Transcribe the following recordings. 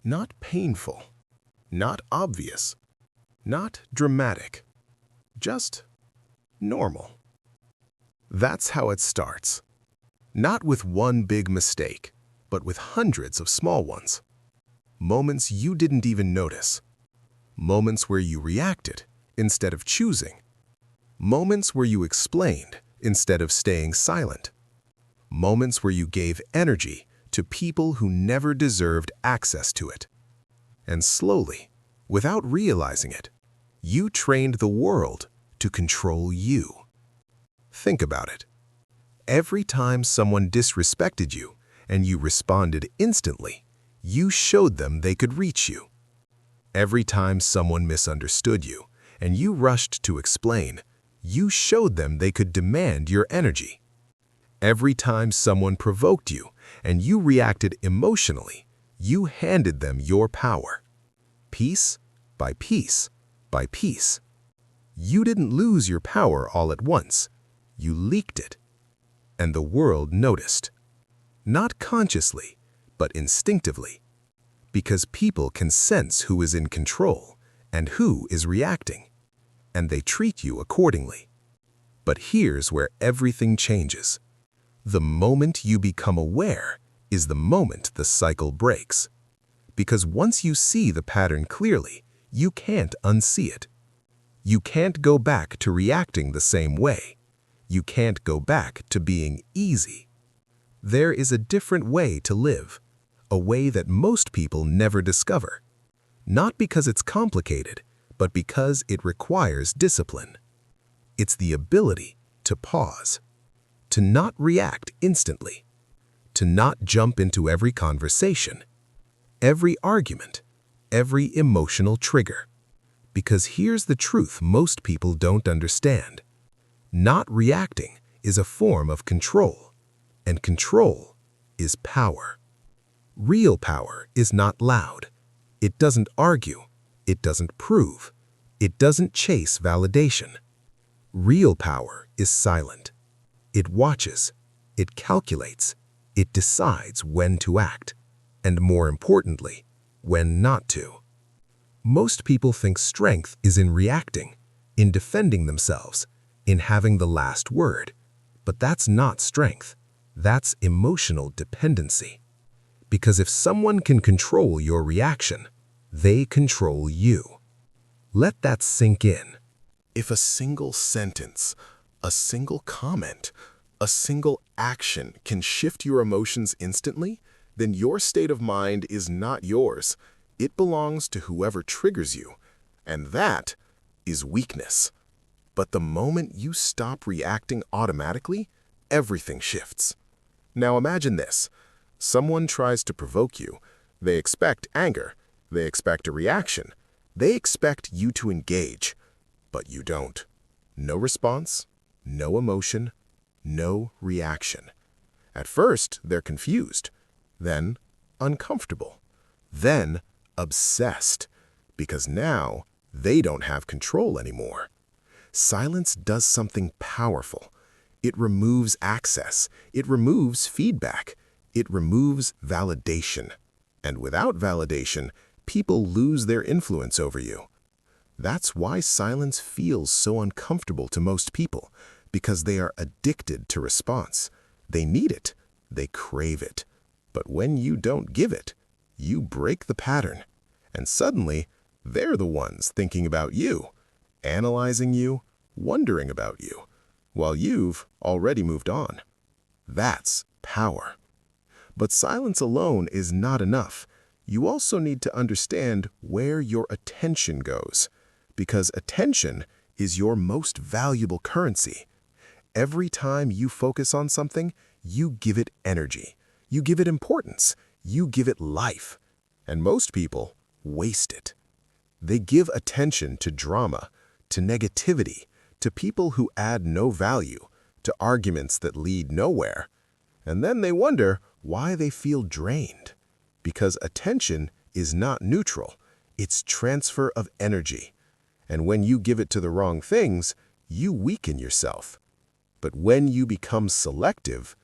Not painful, not obvious, not dramatic, just normal. That's how it starts. Not with one big mistake, but with hundreds of small ones. Moments you didn't even notice. Moments where you reacted instead of choosing. Moments where you explained instead of staying silent. Moments where you gave energy to people who never deserved access to it. And slowly, without realizing it, you trained the world to control you. Think about it. Every time someone disrespected you and you responded instantly, you showed them they could reach you. Every time someone misunderstood you and you rushed to explain, you showed them they could demand your energy. Every time someone provoked you and you reacted emotionally, you handed them your power. Piece by piece by piece. You didn't lose your power all at once. You leaked it. And the world noticed. Not consciously, but instinctively. Because people can sense who is in control and who is reacting. And they treat you accordingly. But here's where everything changes. The moment you become aware is the moment the cycle breaks. Because once you see the pattern clearly, you can't unsee it. You can't go back to reacting the same way. You can't go back to being easy. There is a different way to live, a way that most people never discover. Not because it's complicated, but because it requires discipline. It's the ability to pause. To not react instantly, to not jump into every conversation, every argument, every emotional trigger. Because here's the truth most people don't understand. Not reacting is a form of control, and control is power. Real power is not loud. It doesn't argue. It doesn't prove. It doesn't chase validation. Real power is silent. It watches, it calculates, it decides when to act, and more importantly, when not to. Most people think strength is in reacting, in defending themselves, in having the last word. But that's not strength. That's emotional dependency. Because if someone can control your reaction, they control you. Let that sink in. If a single sentence, a single comment, a single action can shift your emotions instantly, then your state of mind is not yours. It belongs to whoever triggers you, and that is weakness. But the moment you stop reacting automatically, everything shifts. Now imagine this. Someone tries to provoke you. They expect anger. They expect a reaction. They expect you to engage. But you don't. No response. No emotion, no reaction. At first, they're confused, then uncomfortable, then obsessed, because now they don't have control anymore. Silence does something powerful. It removes access, it removes feedback, it removes validation. And without validation, people lose their influence over you. That's why silence feels so uncomfortable to most people, because they are addicted to response. They need it. They crave it. But when you don't give it, you break the pattern. And suddenly, they're the ones thinking about you, analyzing you, wondering about you, while you've already moved on. That's power. But silence alone is not enough. You also need to understand where your attention goes. Because attention is your most valuable currency. Every time you focus on something, you give it energy. You give it importance. You give it life. And most people waste it. They give attention to drama, to negativity, to people who add no value, to arguments that lead nowhere. And then they wonder why they feel drained. Because attention is not neutral. It's transfer of energy. And when you give it to the wrong things, you weaken yourself. But when you become selective,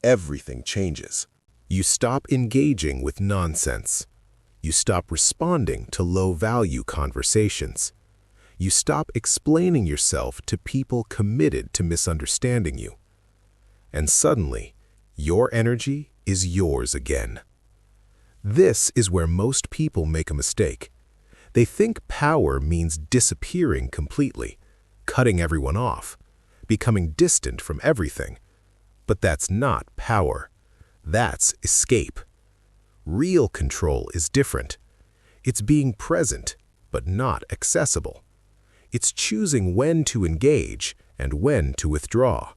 everything changes. You stop engaging with nonsense. You stop responding to low-value conversations. You stop explaining yourself to people committed to misunderstanding you. And suddenly, your energy is yours again. This is where most people make a mistake. They think power means disappearing completely, cutting everyone off, becoming distant from everything. But that's not power. That's escape. Real control is different. It's being present, but not accessible. It's choosing when to engage and when to withdraw.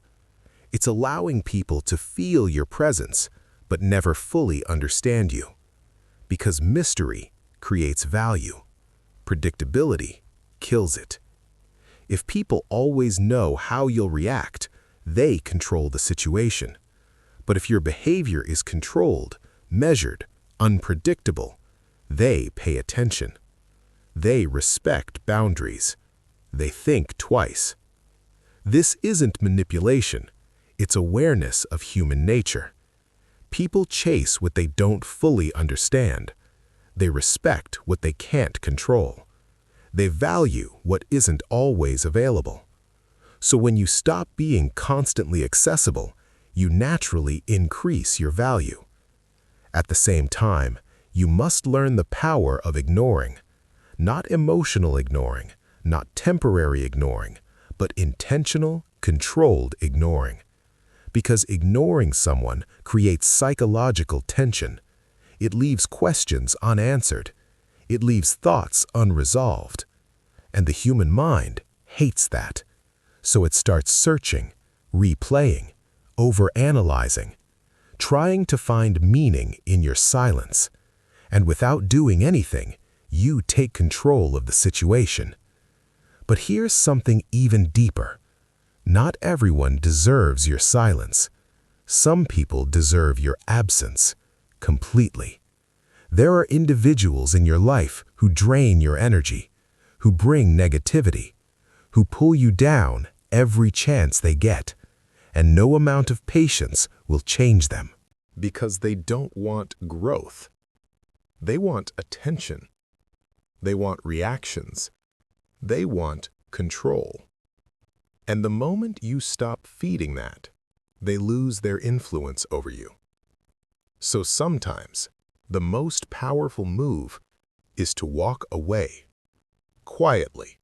It's allowing people to feel your presence, but never fully understand you. Because mystery creates value. Predictability kills it. If people always know how you'll react, they control the situation. But if your behavior is controlled, measured, unpredictable, they pay attention. They respect boundaries. They think twice. This isn't manipulation. It's awareness of human nature. People chase what they don't fully understand. They respect what they can't control. They value what isn't always available. So when you stop being constantly accessible, you naturally increase your value. At the same time, you must learn the power of ignoring. Not emotional ignoring, not temporary ignoring, but intentional, controlled ignoring. Because ignoring someone creates psychological tension. It leaves questions unanswered. It leaves thoughts unresolved. And the human mind hates that. So it starts searching, replaying, overanalyzing, trying to find meaning in your silence. And without doing anything, you take control of the situation. But here's something even deeper. Not everyone deserves your silence. Some people deserve your absence completely. There are individuals in your life who drain your energy, who bring negativity, who pull you down every chance they get, and no amount of patience will change them. Because they don't want growth. They want attention. They want reactions. They want control. And the moment you stop feeding that, they lose their influence over you. So sometimes, the most powerful move is to walk away, quietly,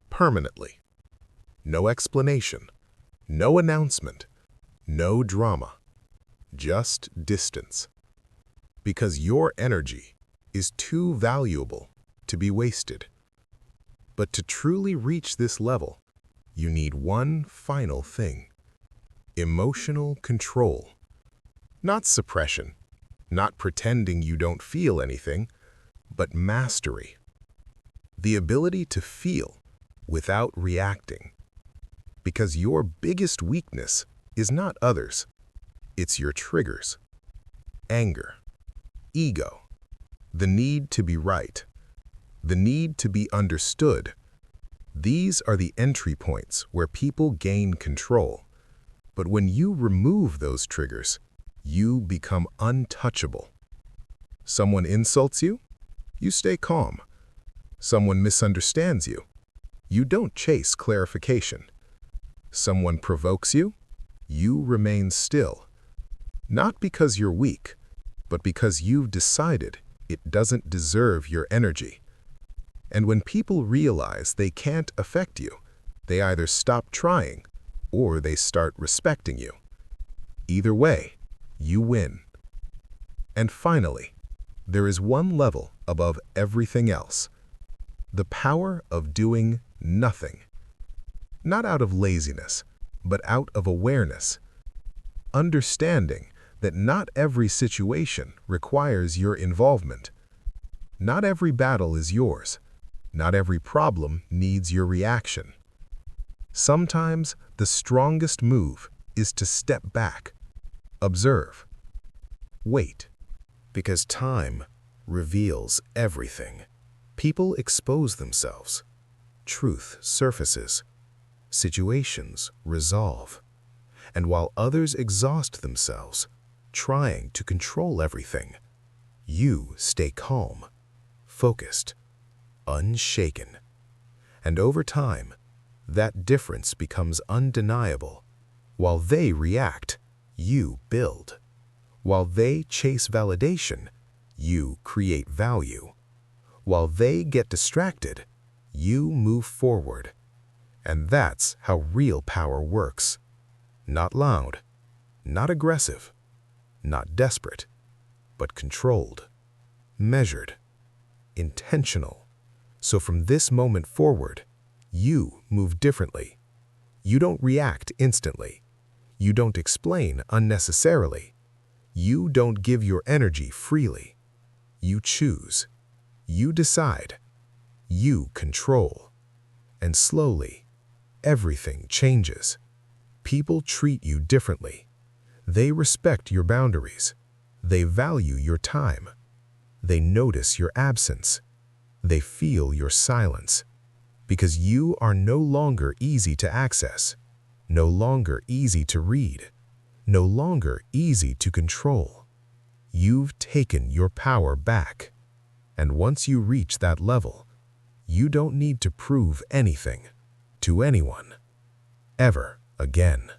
permanently. No explanation, no announcement, no drama, just distance. Because your energy is too valuable to be wasted. But to truly reach this level, you need one final thing: emotional control. Not suppression, not pretending you don't feel anything, but mastery. The ability to feel without reacting. Because your biggest weakness is not others, it's your triggers. Anger, ego, the need to be right, the need to be understood. These are the entry points where people gain control. But when you remove those triggers, you become untouchable. Someone insults you, you stay calm. Someone misunderstands you, you don't chase clarification. Someone provokes you, you remain still. Not because you're weak, but because you've decided it doesn't deserve your energy. And when people realize they can't affect you, they either stop trying or they start respecting you. Either way, you win. And finally, there is one level above everything else: the power of doing nothing. Not out of laziness, but out of awareness. Understanding that not every situation requires your involvement. Not every battle is yours. Not every problem needs your reaction. Sometimes the strongest move is to step back, observe, wait. Because time reveals everything. People expose themselves. Truth surfaces. Situations resolve. And while others exhaust themselves, trying to control everything, You stay calm, focused, unshaken. And over time, that difference becomes undeniable. While they react, you build. While they chase validation, you create value. While they get distracted, you move forward. And that's how real power works. Not loud, not aggressive, not desperate, but controlled, measured, intentional. So from this moment forward, you move differently. You don't react instantly. You don't explain unnecessarily. You don't give your energy freely. You choose. You decide. You control. And slowly, everything changes. People treat you differently. They respect your boundaries. They value your time. They notice your absence. They feel your silence. Because you are no longer easy to access, no longer easy to read, no longer easy to control. You've taken your power back. And once you reach that level, you don't need to prove anything to anyone ever again.